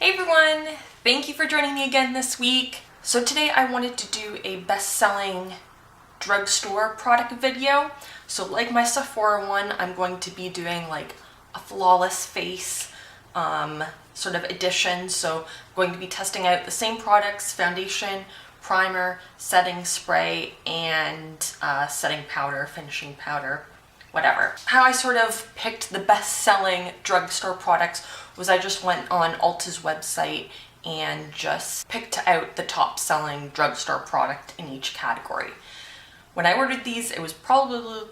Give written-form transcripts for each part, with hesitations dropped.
Hey everyone! Thank you for joining me again this week. So today I wanted to do a best-selling drugstore product video. So like my Sephora one, I'm going to be doing like a flawless face sort of edition. So I'm going to be testing out the same products: foundation, primer, setting spray, and setting powder, finishing powder, whatever. How I sort of picked the best-selling drugstore products was I just went on Ulta's website and just picked out the top-selling drugstore product in each category. When I ordered these, it was probably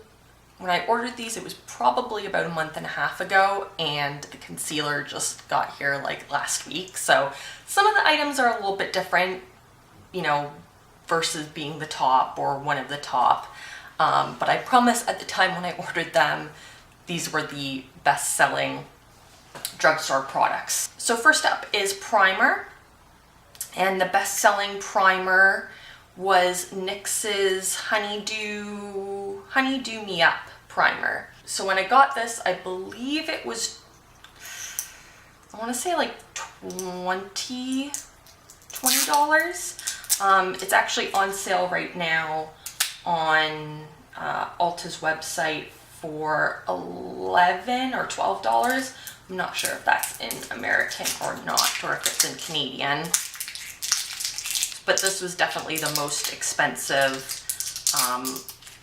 about a month and a half ago, and the concealer just got here like last week. So some of the items are a little bit different, you know, versus being the top or one of the top. But I promise at the time when I ordered them, these were the best-selling drugstore products. So first up is primer, and the best-selling primer was Nyx's Honeydew Me Up primer. So when I got this, I believe it was, I want to say like $20. It's actually on sale right now on Ulta's website for $11 or $12. I'm not sure if that's in American or not, or if it's in Canadian. But this was definitely the most expensive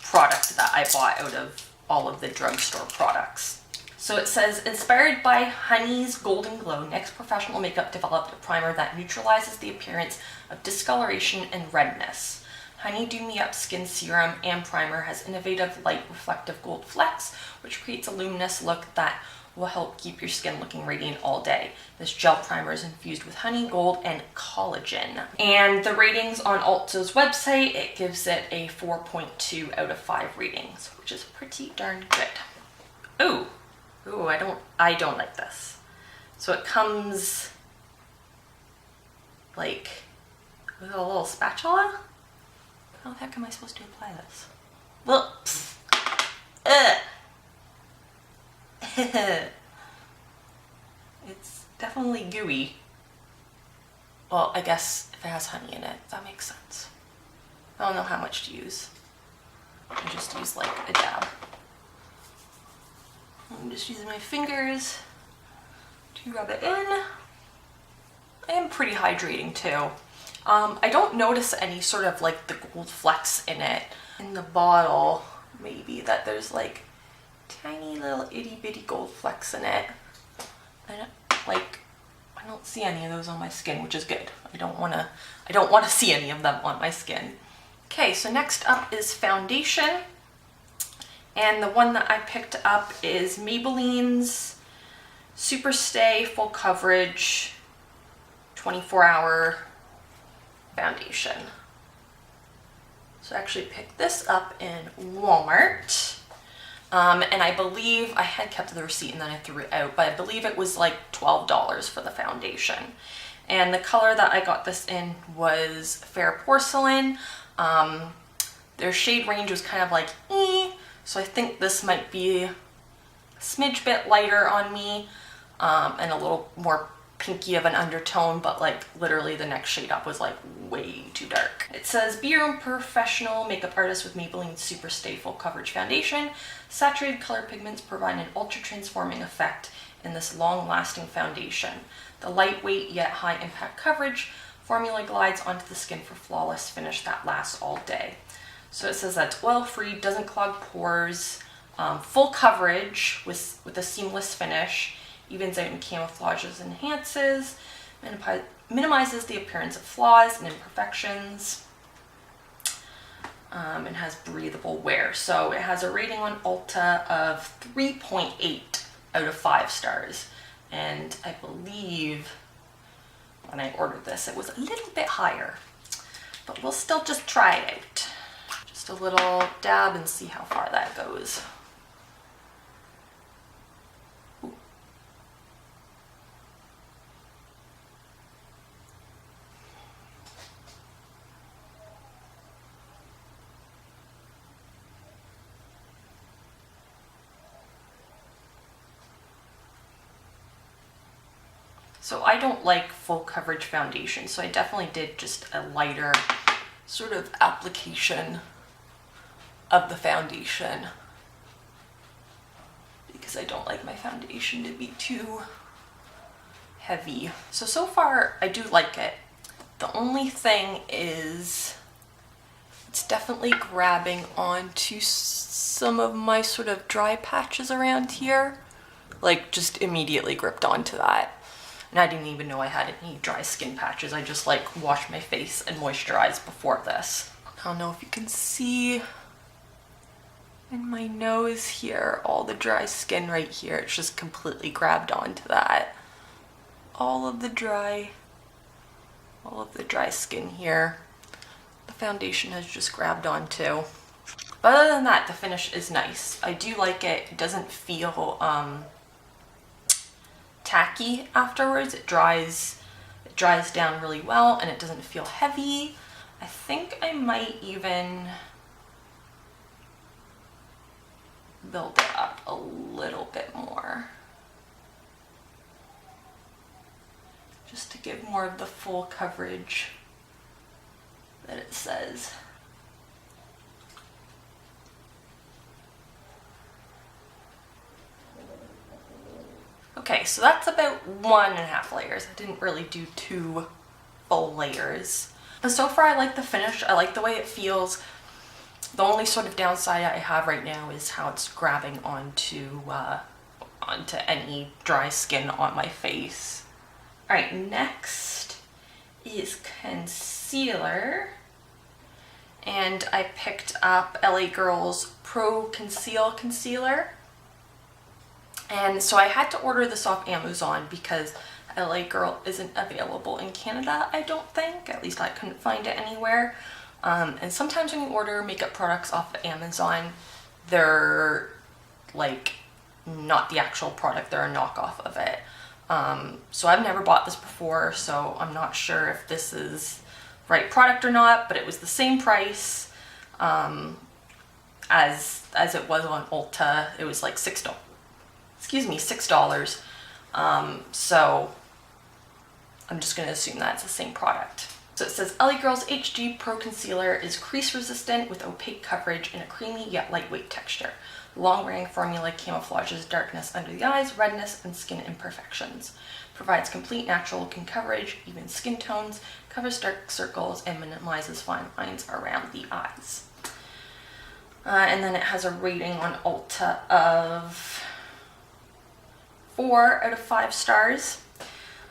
product that I bought out of all of the drugstore products. So it says, inspired by Honey's Golden Glow, NYX Professional Makeup developed a primer that neutralizes the appearance of discoloration and redness. Honeydew Me Up Skin Serum and Primer has innovative light reflective gold flecks, which creates a luminous look that will help keep your skin looking radiant all day. This gel primer is infused with honey, gold, and collagen. And the ratings on Ulta's website, it gives it a 4.2 out of 5 ratings, which is pretty darn good. Ooh, I don't like this. So it comes like with a little spatula. How the heck am I supposed to apply this? Well, it's definitely gooey. Well, I guess if it has honey in it, that makes sense. I don't know how much to use. I just use like a dab. I'm just using my fingers to rub it in. I am pretty hydrating too. I don't notice any sort of like the gold flecks in it. In the bottle, maybe that there's like tiny little itty bitty gold flecks in it. I don't see any of those on my skin, which is good. I don't want to see any of them on my skin. Okay, so next up is foundation. And the one that I picked up is Maybelline's Super Stay Full Coverage 24-hour foundation. So I actually picked this up in Walmart. And I believe I had kept the receipt and then I threw it out, but I believe it was like $12 for the foundation. And the color that I got this in was Fair Porcelain. Their shade range was kind of like, so I think this might be a smidge bit lighter on me, and a little more pinky of an undertone, but like literally the next shade up was like way too dark. It says, be your own professional makeup artist with Maybelline Super Stay Full Coverage Foundation. Saturated color pigments provide an ultra transforming effect in this long-lasting foundation. The lightweight yet high impact coverage formula glides onto the skin for flawless finish that lasts all day. So it says that it's oil-free, doesn't clog pores, full coverage with a seamless finish, evens out and camouflages, enhances, minimizes the appearance of flaws and imperfections, and has breathable wear. So it has a rating on Ulta of 3.8 out of 5 stars. And I believe when I ordered this, it was a little bit higher, but we'll still just try it out. Just a little dab and see how far that goes. So I don't like full coverage foundation, so I definitely did just a lighter sort of application of the foundation because I don't like my foundation to be too heavy. So far I do like it. The only thing is it's definitely grabbing onto some of my sort of dry patches around here. Like just immediately gripped onto that. And I didn't even know I had any dry skin patches. I just like washed my face and moisturized before this. I don't know if you can see in my nose here, all the dry skin right here. It's just completely grabbed onto that. All of the dry skin here, the foundation has just grabbed onto. But other than that, the finish is nice. I do like it. It doesn't feel tacky afterwards. It dries down really well and it doesn't feel heavy. I think I might even build it up a little bit more just to give more of the full coverage that it says. Okay, so that's about 1.5 layers. I didn't really do 2 full layers. But so far I like the finish. I like the way it feels. The only sort of downside I have right now is how it's grabbing onto any dry skin on my face. All right, next is concealer. And I picked up LA Girl's Pro Conceal Concealer. And so I had to order this off Amazon because LA Girl isn't available in Canada, I don't think. At least I couldn't find it anywhere. And sometimes when you order makeup products off of Amazon, they're like not the actual product, they're a knockoff of it. So I've never bought this before, so I'm not sure if this is the right product or not, but it was the same price as it was on Ulta. It was like $6. So I'm just going to assume that's the same product. So it says LA Girl's HD Pro Concealer is crease resistant with opaque coverage and a creamy yet lightweight texture. The long-wearing formula camouflages darkness under the eyes, redness, and skin imperfections. Provides complete natural looking coverage, even skin tones, covers dark circles, and minimizes fine lines around the eyes. And then it has a rating on Ulta of 4 out of 5 stars.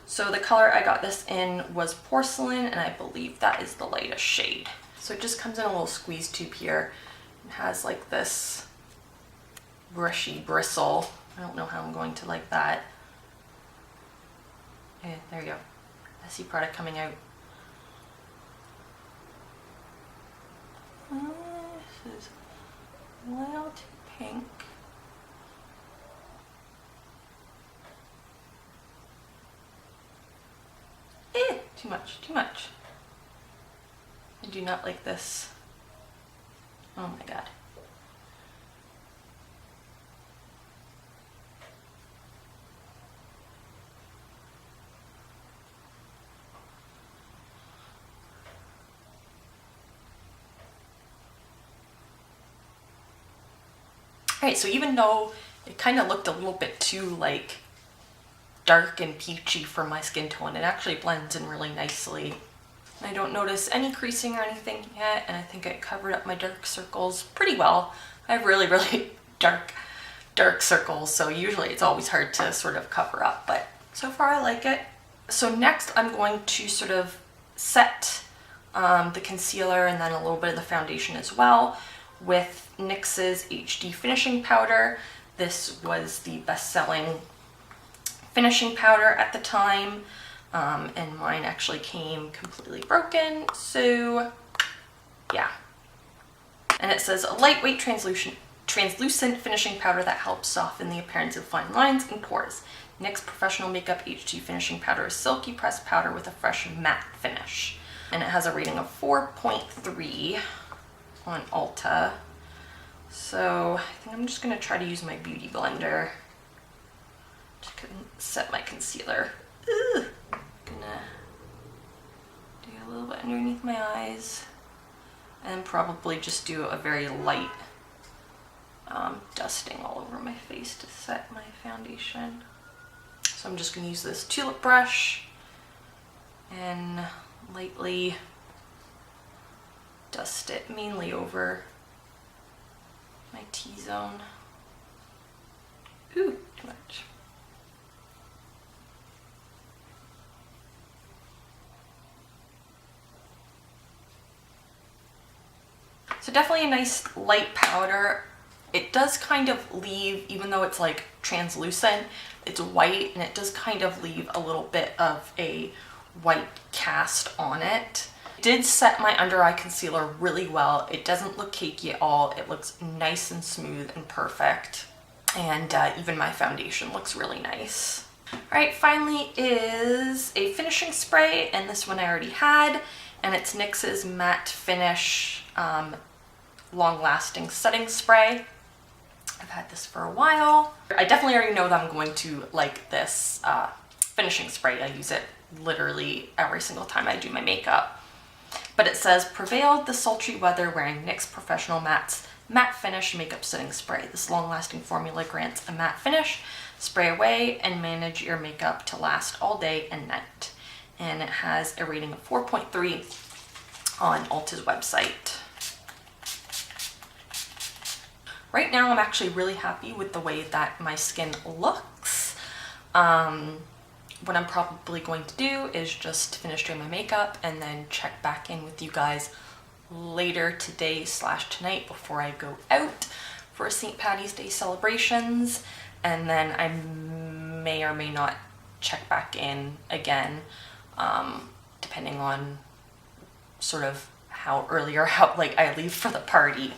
So the color I got this in was Porcelain, and I believe that is the lightest shade. So it just comes in a little squeeze tube here. It has like this brushy bristle. I don't know how I'm going to like that. Okay, there you go. I see product coming out. This is a little too pink. Too much, too much. I do not like this. Oh my god. Alright, so even though it kind of looked a little bit too like dark and peachy for my skin tone, it actually blends in really nicely. I don't notice any creasing or anything yet, and I think it covered up my dark circles pretty well. I have really, really dark circles, so usually it's always hard to sort of cover up, but so far I like it. So next I'm going to sort of set the concealer and then a little bit of the foundation as well with NYX's HD Finishing Powder. This was the best-selling finishing powder at the time, and mine actually came completely broken, so yeah. And it says a lightweight translucent finishing powder that helps soften the appearance of fine lines and pores. NYX Professional Makeup HD Finishing Powder is silky pressed powder with a fresh matte finish. And it has a rating of 4.3 on Ulta. So I think I'm just going to try to use my beauty blender to set my concealer Gonna do a little bit underneath my eyes, and probably just do a very light dusting all over my face to set my foundation. So I'm just gonna use this tulip brush and lightly dust it mainly over my T-zone. Ooh, too much. So definitely a nice light powder. It does kind of leave, even though it's like translucent, it's white, and it does kind of leave a little bit of a white cast on it. It did set my under eye concealer really well. It doesn't look cakey at all. It looks nice and smooth and perfect. And even my foundation looks really nice. All right, finally is a finishing spray, and this one I already had, and it's NYX's Matte Finish long-lasting setting spray. I've had this for a while. I definitely already know that I'm going to like this finishing spray. I use it literally every single time I do my makeup. But it says, prevailed the sultry weather wearing NYX Professional Matte's Matte Finish Makeup Setting Spray. This long-lasting formula grants a matte finish. Spray away and manage your makeup to last all day and night. And it has a rating of 4.3 on Ulta's website. Right now, I'm actually really happy with the way that my skin looks. What I'm probably going to do is just finish doing my makeup and then check back in with you guys later today / tonight before I go out for St. Patty's Day celebrations. And then I may or may not check back in again, depending on sort of how early or how late I leave for the party.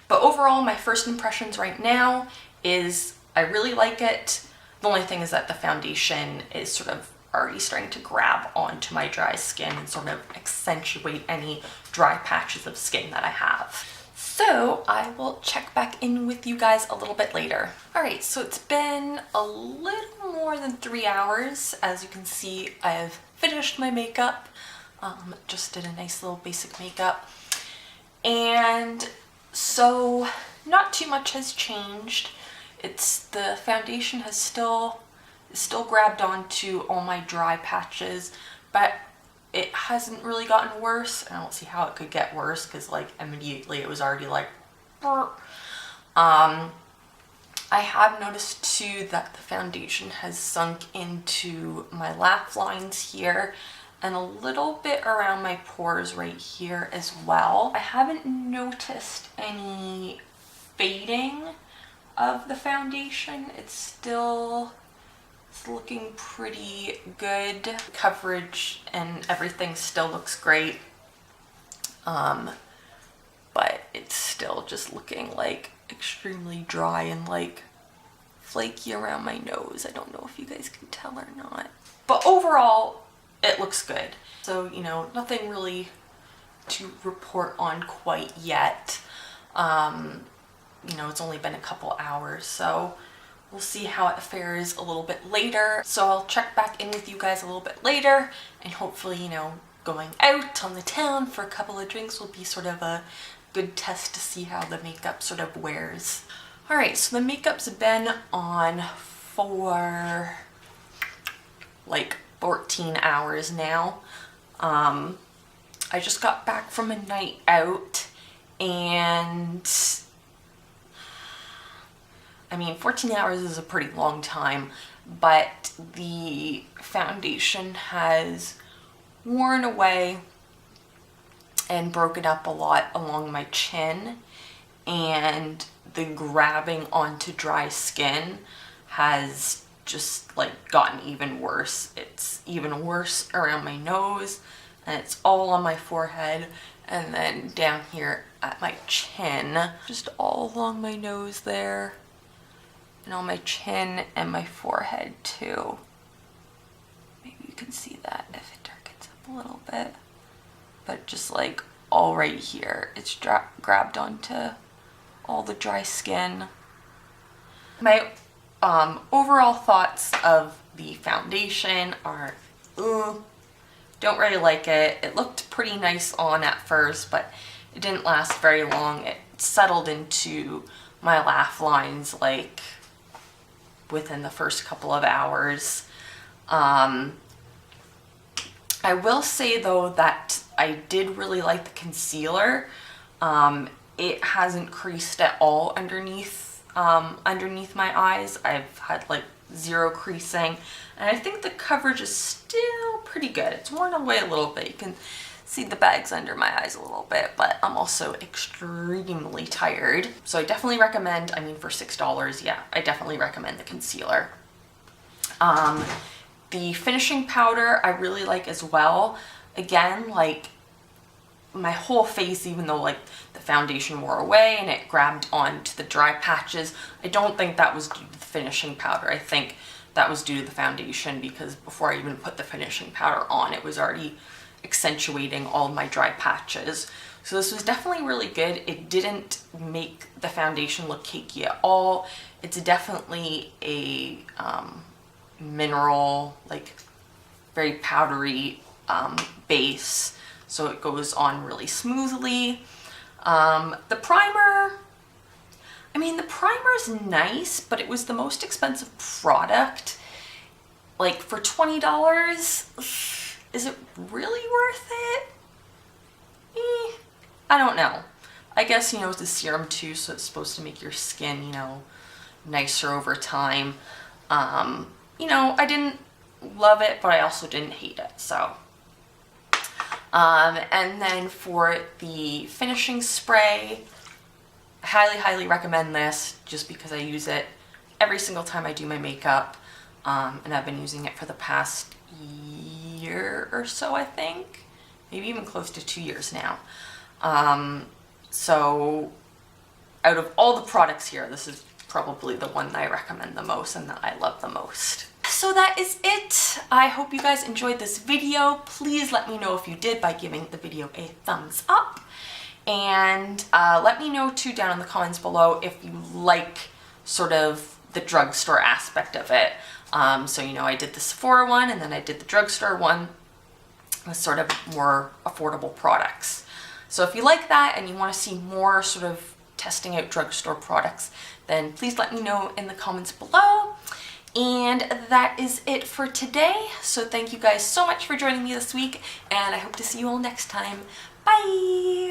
But overall, my first impressions right now is I really like it. The only thing is that the foundation is sort of already starting to grab onto my dry skin and sort of accentuate any dry patches of skin that I have. So I will check back in with you guys a little bit later. All right, so it's been a little more than 3 hours. As you can see, I've finished my makeup. Just did a nice little basic makeup. And so not too much has changed. The foundation has still grabbed onto all my dry patches, but it hasn't really gotten worse. I don't see how it could get worse because like immediately it was already like I have noticed too that the foundation has sunk into my laugh lines here and a little bit around my pores right here as well. I haven't noticed any fading of the foundation. It's looking pretty good. Coverage and everything still looks great. But it's still just looking like extremely dry and like flaky around my nose. I don't know if you guys can tell or not. But overall, it looks good. So, you know, nothing really to report on quite yet. You know, it's only been a couple hours, so we'll see how it fares a little bit later. So I'll check back in with you guys a little bit later, and hopefully, you know, going out on the town for a couple of drinks will be sort of a good test to see how the makeup sort of wears. All right, so the makeup's been on for like 14 hours now. I just got back from a night out, and I mean, 14 hours is a pretty long time, but the foundation has worn away and broken up a lot along my chin, and the grabbing onto dry skin has just like gotten even worse. It's even worse around my nose, and it's all on my forehead, and then down here at my chin, just all along my nose there. And on my chin and my forehead too. Maybe you can see that if it darkens up a little bit. But just like all right here, it's grabbed onto all the dry skin. My overall thoughts of the foundation are, don't really like it. It looked pretty nice on at first, but it didn't last very long. It settled into my laugh lines like within the first couple of hours. I will say though that I did really like the concealer. It hasn't creased at all underneath my eyes. I've had like zero creasing, and I think the coverage is still pretty good. It's worn away a little bit. You can see the bags under my eyes a little bit, but I'm also extremely tired. So I definitely recommend, I mean, for $6, yeah, I definitely recommend the concealer. The finishing powder I really like as well. Again, like my whole face, even though like the foundation wore away and it grabbed onto the dry patches, I don't think that was due to the finishing powder. I think that was due to the foundation, because before I even put the finishing powder on, it was already accentuating all my dry patches. So this was definitely really good. It didn't make the foundation look cakey at all. It's definitely a mineral, like very powdery base, so it goes on really smoothly. The primer, I mean, the primer's nice, but it was the most expensive product. Like for $20, is it really worth it? I don't know. I guess, you know, it's a serum too, so it's supposed to make your skin, you know, nicer over time. You know, I didn't love it, but I also didn't hate it, so. And then for the finishing spray, I highly, highly recommend this just because I use it every single time I do my makeup. And I've been using it for the past year or so, I think. Maybe even close to 2 years now. So out of all the products here, this is probably the one that I recommend the most and that I love the most. So that is it. I hope you guys enjoyed this video. Please let me know if you did by giving the video a thumbs up. And let me know too down in the comments below if you like sort of the drugstore aspect of it. So, you know, I did the Sephora one and then I did the drugstore one with sort of more affordable products. So if you like that and you want to see more sort of testing out drugstore products, then please let me know in the comments below. And that is it for today. So thank you guys so much for joining me this week, and I hope to see you all next time. Bye!